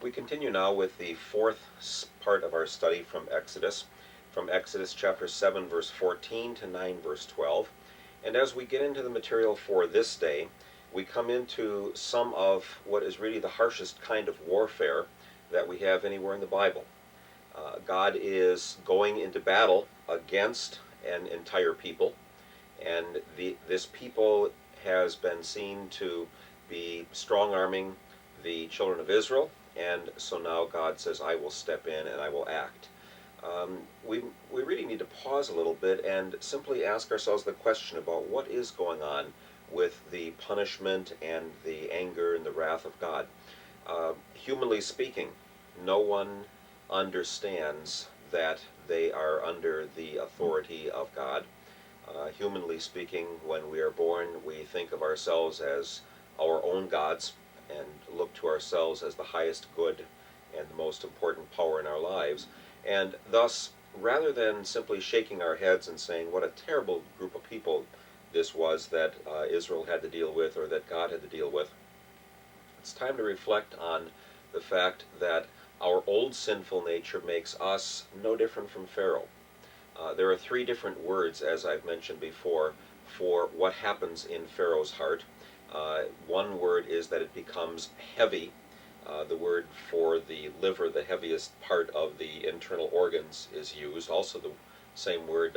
We continue now with the fourth part of our study from Exodus chapter 7, verse 14 to 9, verse 12. And as we get into the material for this day, we come into some of what is really the harshest kind of warfare that we have anywhere in the Bible. God is going into battle against an entire people, and this people has been seen to be strong-arming the children of Israel, and so now God says, I will step in and I will act. We really need to pause a little bit and simply ask ourselves the question about what is going on with the punishment and the anger and the wrath of God. Humanly speaking, no one understands that they are under the authority of God. Humanly speaking, when we are born, we think of ourselves as our own gods and look to ourselves as the highest good and the most important power in our lives. And thus, rather than simply shaking our heads and saying what a terrible group of people this was that Israel had to deal with, or that God had to deal with, it's time to reflect on the fact that our old sinful nature makes us no different from Pharaoh. There are three different words, as I've mentioned before, for what happens in Pharaoh's heart. One word is that it becomes heavy. The word for the liver, the heaviest part of the internal organs, is used. Also, the same word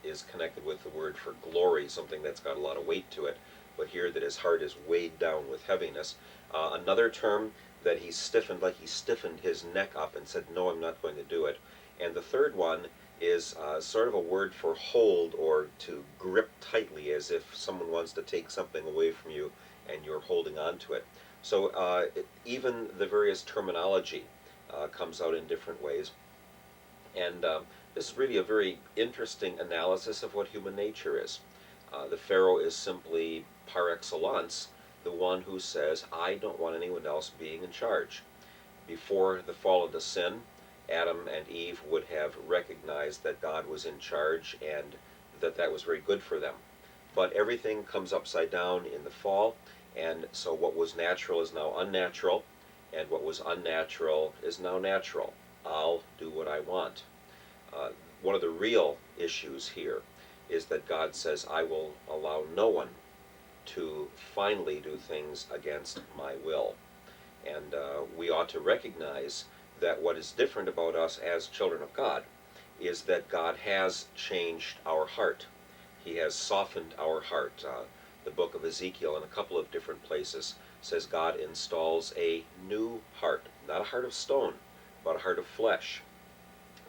is connected with the word for glory, something that's got a lot of weight to it, but here that his heart is weighed down with heaviness. Another term, that he stiffened, like he stiffened his neck up and said, no, I'm not going to do it. And the third one is sort of a word for hold, or to grip tightly, as if someone wants to take something away from you and you're holding on to it. So even the various terminology comes out in different ways. And this is really a very interesting analysis of what human nature is. The Pharaoh is simply, par excellence, the one who says, I don't want anyone else being in charge. Before the fall of the sin, Adam and Eve would have recognized that God was in charge and that was very good for them. But everything comes upside down in the fall, and so what was natural is now unnatural, and what was unnatural is now natural. I'll do what I want. One of the real issues here is that God says, I will allow no one to finally do things against my will. And we ought to recognize that what is different about us as children of God is that God has changed our heart. He has softened our heart. The book of Ezekiel, in a couple of different places, says God installs a new heart, not a heart of stone, but a heart of flesh.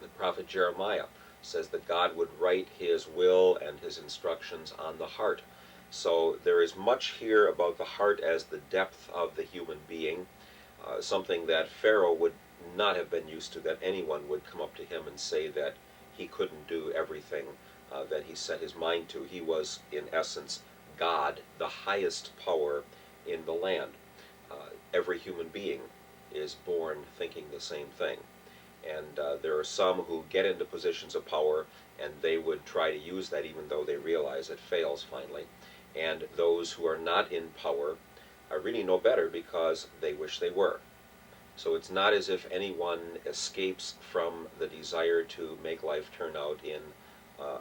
The prophet Jeremiah says that God would write his will and his instructions on the heart. So there is much here about the heart as the depth of the human being, something that Pharaoh would not have been used to, that anyone would come up to him and say that he couldn't do everything that he set his mind to. He was, in essence, God, the highest power in the land. Every human being is born thinking the same thing. And there are some who get into positions of power and they would try to use that even though they realize it fails finally. And those who are not in power are really no better because they wish they were. So it's not as if anyone escapes from the desire to make life turn out in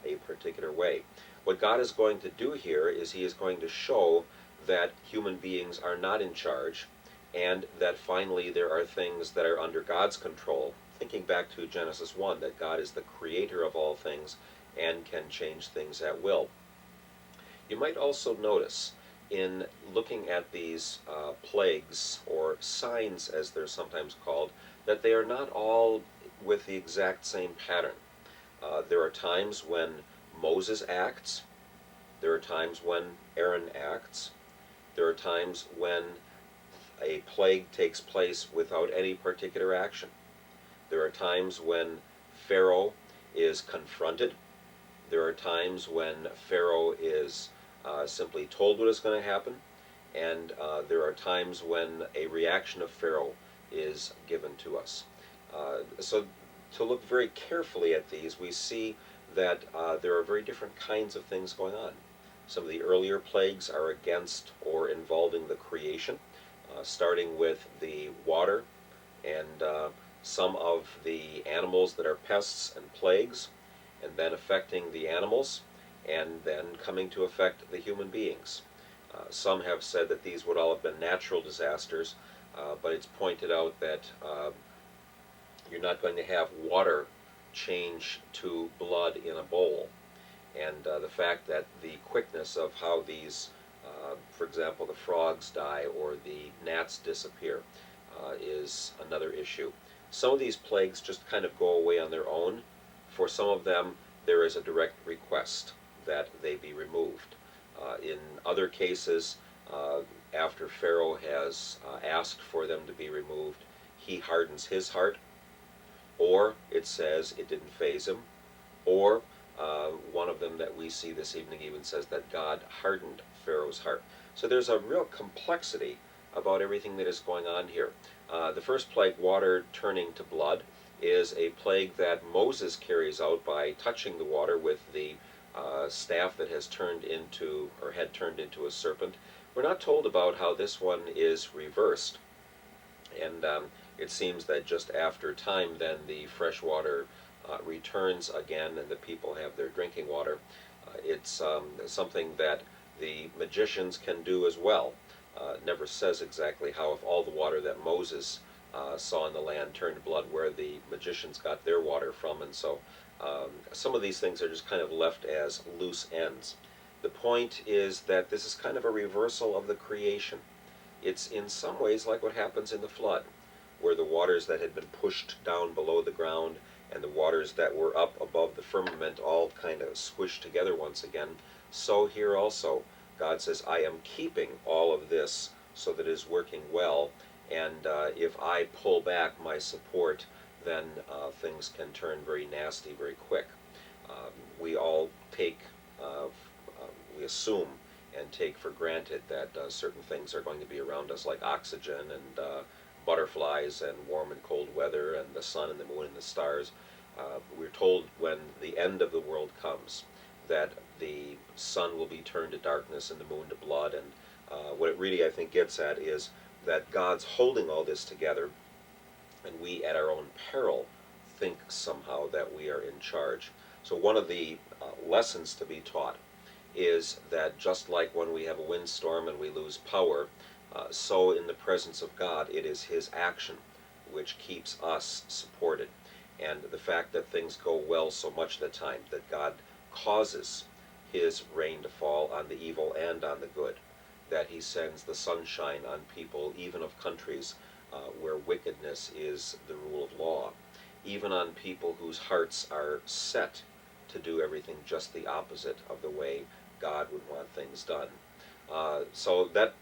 a particular way. What God is going to do here is he is going to show that human beings are not in charge, and that finally there are things that are under God's control. Thinking back to Genesis 1, that God is the creator of all things and can change things at will. You might also notice in looking at these plagues, or signs as they're sometimes called, that they are not all with the exact same pattern. There are times when Moses acts. There are times when Aaron acts. There are times when a plague takes place without any particular action. There are times when Pharaoh is confronted. There are times when Pharaoh is simply told what is going to happen. And there are times when a reaction of Pharaoh is given to us. So to look very carefully at these, we see that there are very different kinds of things going on. Some of the earlier plagues are against or involving the creation, starting with the water and some of the animals that are pests and plagues, and then affecting the animals, and then coming to affect the human beings. Some have said that these would all have been natural disasters, but it's pointed out that you're not going to have water change to blood in a bowl. And the fact that the quickness of how these, for example, the frogs die or the gnats disappear, is another issue. Some of these plagues just kind of go away on their own. For some of them, there is a direct request that they be removed. In other cases, after Pharaoh has asked for them to be removed, he hardens his heart, or it says it didn't faze him, or one of them that we see this evening even says that God hardened Pharaoh's heart. So there's a real complexity about everything that is going on here. The first plague, water turning to blood, is a plague that Moses carries out by touching the water with the staff that has turned into, or had turned into, a serpent. We're not told about how this one is reversed. And it seems that just after time, then the fresh water returns again and the people have their drinking water. It's something that the magicians can do as well. It never says exactly how, if all the water that Moses saw in the land turned blood, where the magicians got their water from. And so some of these things are just kind of left as loose ends. The point is that this is kind of a reversal of the creation. It's in some ways like what happens in the flood, where the waters that had been pushed down below the ground and the waters that were up above the firmament all kind of squished together once again. So here also, God says, I am keeping all of this so that it is working well, and if I pull back my support, then things can turn very nasty very quick. We all take, we assume and take for granted that certain things are going to be around us, like oxygen and butterflies and warm and cold weather and the sun and the moon and the stars. We're told when the end of the world comes that the sun will be turned to darkness and the moon to blood. And what it really, I think, gets at is that God's holding all this together, and we, at our own peril, think somehow that we are in charge. So one of the lessons to be taught is that just like when we have a windstorm and we lose power, so in the presence of God, it is His action which keeps us supported. And the fact that things go well so much of the time, that God causes His rain to fall on the evil and on the good, that He sends the sunshine on people, even of countries where wickedness is the rule of law, even on people whose hearts are set to do everything just the opposite of the way God would want things done. So that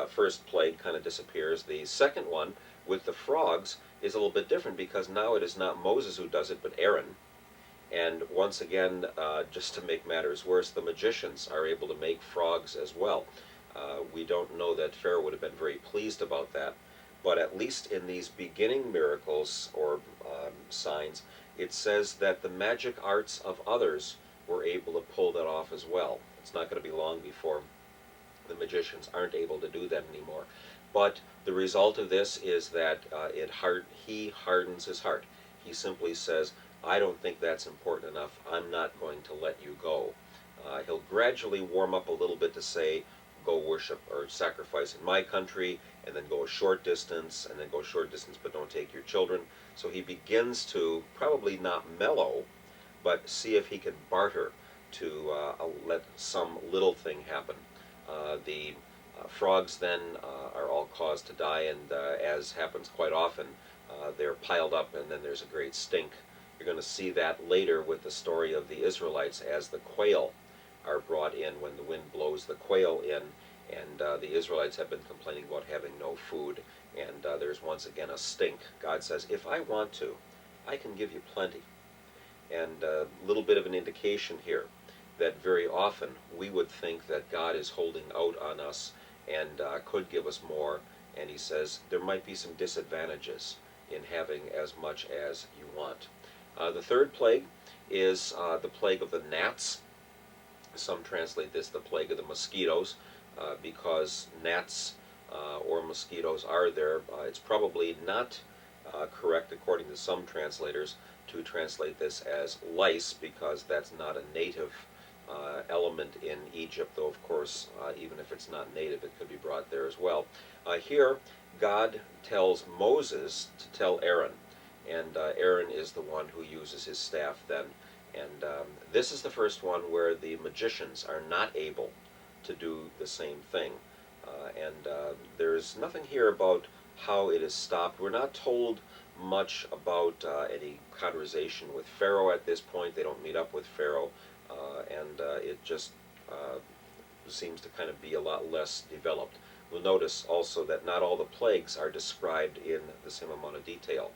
first plague kind of disappears. The second one, with the frogs, is a little bit different, because now it is not Moses who does it, but Aaron. And once again, just to make matters worse, the magicians are able to make frogs as well. We don't know that Pharaoh would have been very pleased about that, but at least in these beginning miracles or signs, it says that the magic arts of others were able to pull that off as well. It's not going to be long before the magicians aren't able to do that anymore. But the result of this is that he hardens his heart. He simply says, I don't think that's important enough. I'm not going to let you go. He'll gradually warm up a little bit to say, go worship or sacrifice in my country, and then go a short distance, and then go a short distance, but don't take your children. So he begins to probably not mellow, but see if he can barter to let some little thing happen. The frogs then are all caused to die, and as happens quite often, they're piled up, and then there's a great stink. You're going to see that later with the story of the Israelites as the quail are brought in when the wind blows the quail in, and the Israelites have been complaining about having no food, and there's once again a stink. God says, if I want to, I can give you plenty. And a little bit of an indication here that very often we would think that God is holding out on us and could give us more, and He says there might be some disadvantages in having as much as you want. The third plague is the plague of the gnats. Some translate this the plague of the mosquitoes, because gnats or mosquitoes are there. It's probably not correct, according to some translators, to translate this as lice, because that's not a native element in Egypt, though of course, even if it's not native, it could be brought there as well. Here, God tells Moses to tell Aaron, and Aaron is the one who uses his staff then. And this is the first one where the magicians are not able to do the same thing. And there's nothing here about how it is stopped. We're not told much about any conversation with Pharaoh at this point. They don't meet up with Pharaoh, and it just seems to kind of be a lot less developed. We'll notice also that not all the plagues are described in the same amount of detail.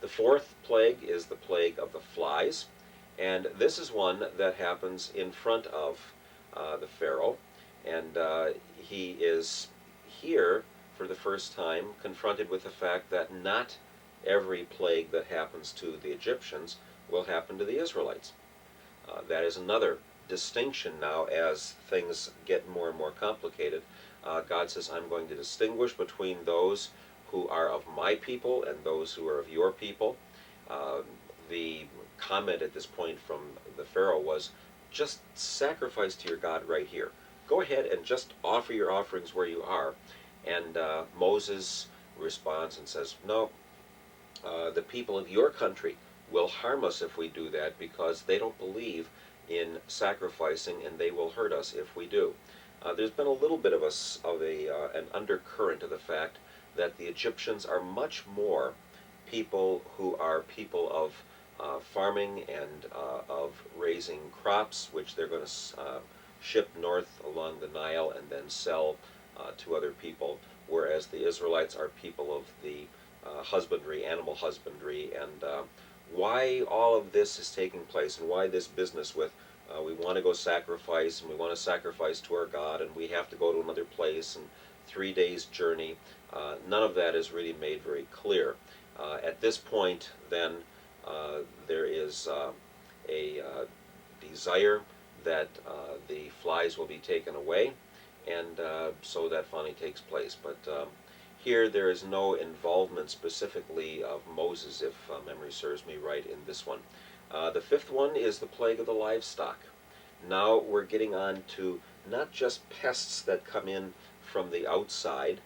The fourth plague is the plague of the flies, and this is one that happens in front of the Pharaoh, and he is here for the first time confronted with the fact that not every plague that happens to the Egyptians will happen to the Israelites. That is another distinction now as things get more and more complicated. God says, I'm going to distinguish between those who are of my people and those who are of your people. The comment at this point from the Pharaoh was, just sacrifice to your God right here. Go ahead and just offer your offerings where you are. And Moses responds and says, no, the people of your country will harm us if we do that, because they don't believe in sacrificing, and they will hurt us if we do. There's been a little bit of an undercurrent of the fact that the Egyptians are much more people who are people of farming and of raising crops, which they're going to ship north along the Nile and then sell to other people, whereas the Israelites are people of the husbandry, animal husbandry, and why all of this is taking place and why this business with we want to go sacrifice and we want to sacrifice to our God and we have to go to another place and 3 days journey, none of that is really made very clear. At this point then there is a desire that the flies will be taken away, and so that finally takes place. But here there is no involvement specifically of Moses, if memory serves me right, in this one. The fifth one is the plague of the livestock. Now we're getting on to not just pests that come in from the outside,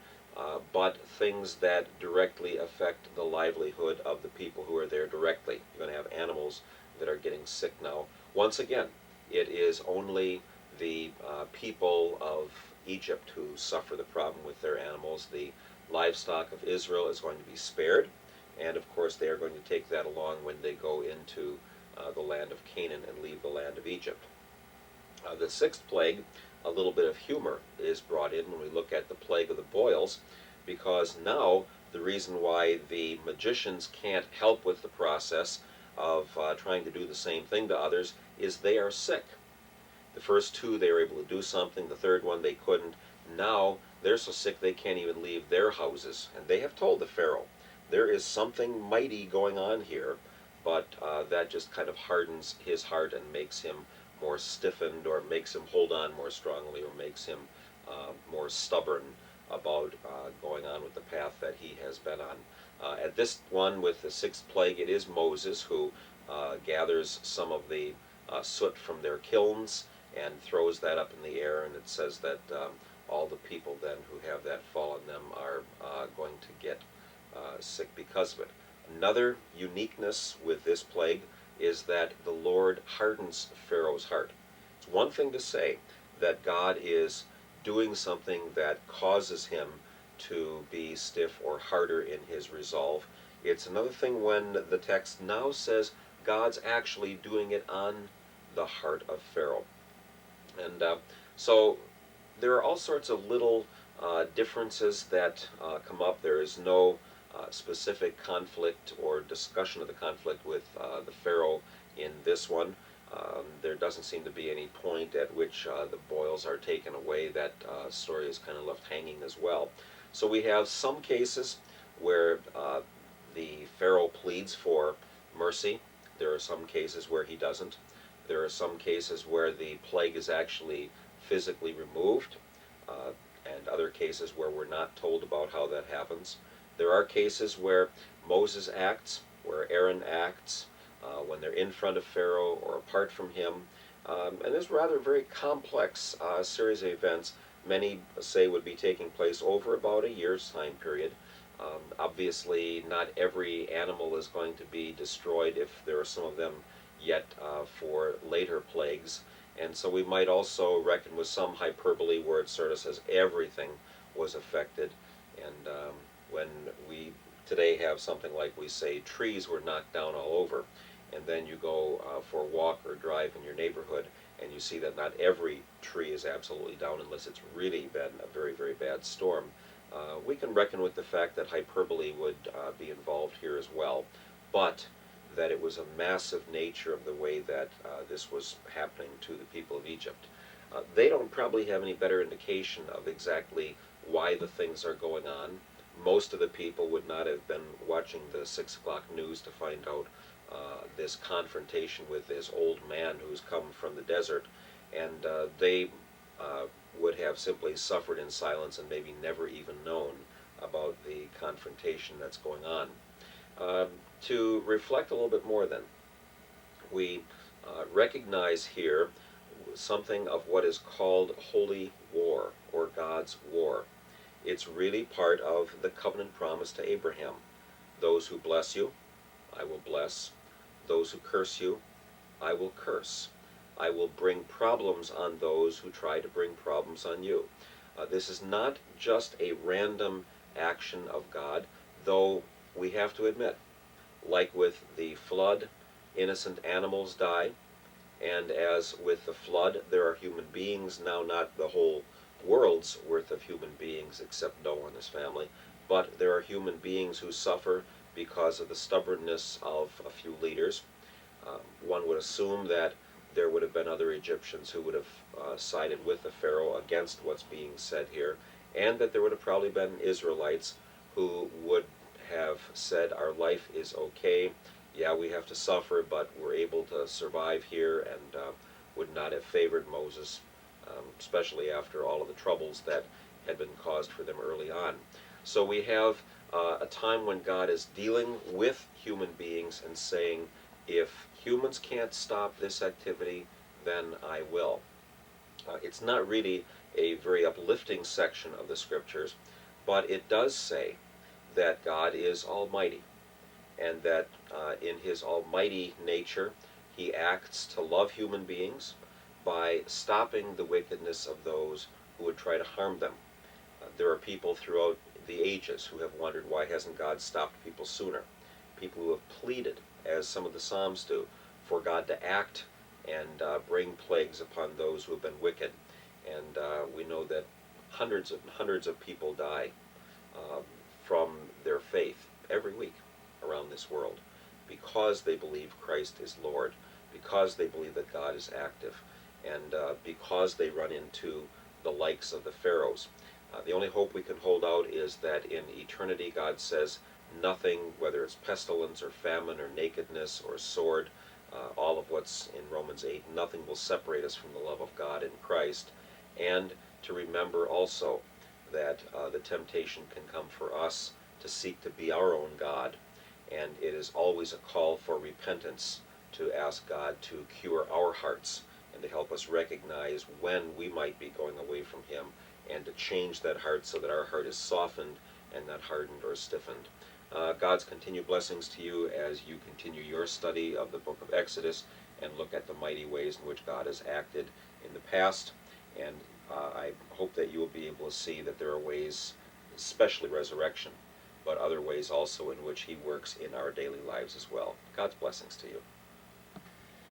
but things that directly affect the livelihood of the people who are there directly. You're going to have animals that are getting sick now. Once again, it is only the people of Egypt who suffer the problem with their animals. The livestock of Israel is going to be spared, and of course they are going to take that along when they go into the land of Canaan and leave the land of Egypt. The sixth plague, a little bit of humor is brought in when we look at the plague of the boils, because now the reason why the magicians can't help with the process of trying to do the same thing to others is they are sick. The first two they were able to do something, the third one they couldn't. Now they're so sick they can't even leave their houses, and they have told the Pharaoh there is something mighty going on here, but that just kind of hardens his heart and makes him more stiffened, or makes him hold on more strongly, or makes him more stubborn about going on with the path that he has been on. At this one, with the sixth plague, it is Moses who gathers some of the soot from their kilns and throws that up in the air, and it says that all the people then who have that fall on them are going to get sick because of it. Another uniqueness with this plague is that the Lord hardens Pharaoh's heart. It's one thing to say that God is doing something that causes him to be stiff or harder in his resolve. It's another thing when the text now says God's actually doing it on the heart of Pharaoh. And so there are all sorts of little differences that come up. There is no specific conflict or discussion of the conflict with the Pharaoh in this one. There doesn't seem to be any point at which the boils are taken away. That story is kind of left hanging as well. So we have some cases where the Pharaoh pleads for mercy. There are some cases where he doesn't. There are some cases where the plague is actually physically removed, and other cases where we're not told about how that happens. There are cases where Moses acts, where Aaron acts, when they're in front of Pharaoh or apart from him. And this rather very complex series of events, many say would be taking place over about a year's time period. Obviously, not every animal is going to be destroyed if there are some of them yet for later plagues. And so we might also reckon with some hyperbole where it sort of says everything was affected. And when we today have something like we say trees were knocked down all over, and then you go for a walk or drive in your neighborhood and you see that not every tree is absolutely down unless it's really been a very, very bad storm. We can reckon with the fact that hyperbole would be involved here as well, but that it was a massive nature of the way that this was happening to the people of Egypt. They don't probably have any better indication of exactly why the things are going on. Most of the people would not have been watching the 6 o'clock news to find out this confrontation with this old man who's come from the desert, and they would have simply suffered in silence and maybe never even known about the confrontation that's going on. To reflect a little bit more then, we recognize here something of what is called holy war, or God's war. It's really part of the covenant promise to Abraham. Those who bless you, I will bless. Those who curse you, I will curse. I will bring problems on those who try to bring problems on you. This is not just a random action of God, though we have to admit, like with the flood, innocent animals die, and as with the flood, there are human beings, now not the whole world's worth of human beings except Noah and his family, but there are human beings who suffer because of the stubbornness of a few leaders. One would assume that there would have been other Egyptians who would have sided with the Pharaoh against what's being said here, and that there would have probably been Israelites who would have said, our life is okay, yeah, we have to suffer, but we're able to survive here, and would not have favored Moses, especially after all of the troubles that had been caused for them early on. So we have a time when God is dealing with human beings and saying, if humans can't stop this activity, then I will. It's not really a very uplifting section of the scriptures, but it does say that God is almighty, and that in his almighty nature he acts to love human beings by stopping the wickedness of those who would try to harm them. There are people throughout the ages who have wondered, why hasn't God stopped people sooner? People who have pleaded, as some of the Psalms do, for God to act and bring plagues upon those who have been wicked. And we know that hundreds and hundreds of people die from their faith every week around this world because they believe Christ is Lord, because they believe that God is active, and because they run into the likes of the pharaohs. The only hope we can hold out is that in eternity God says nothing, whether it's pestilence or famine or nakedness or sword, all of what's in Romans 8, nothing will separate us from the love of God in Christ. And to remember also that the temptation can come for us to seek to be our own God, and it is always a call for repentance to ask God to cure our hearts and to help us recognize when we might be going away from him, and to change that heart so that our heart is softened and not hardened or stiffened. God's continued blessings to you as you continue your study of the book of Exodus and look at the mighty ways in which God has acted in the past. And I hope that you will be able to see that there are ways, especially resurrection, but other ways also in which he works in our daily lives as well. God's blessings to you.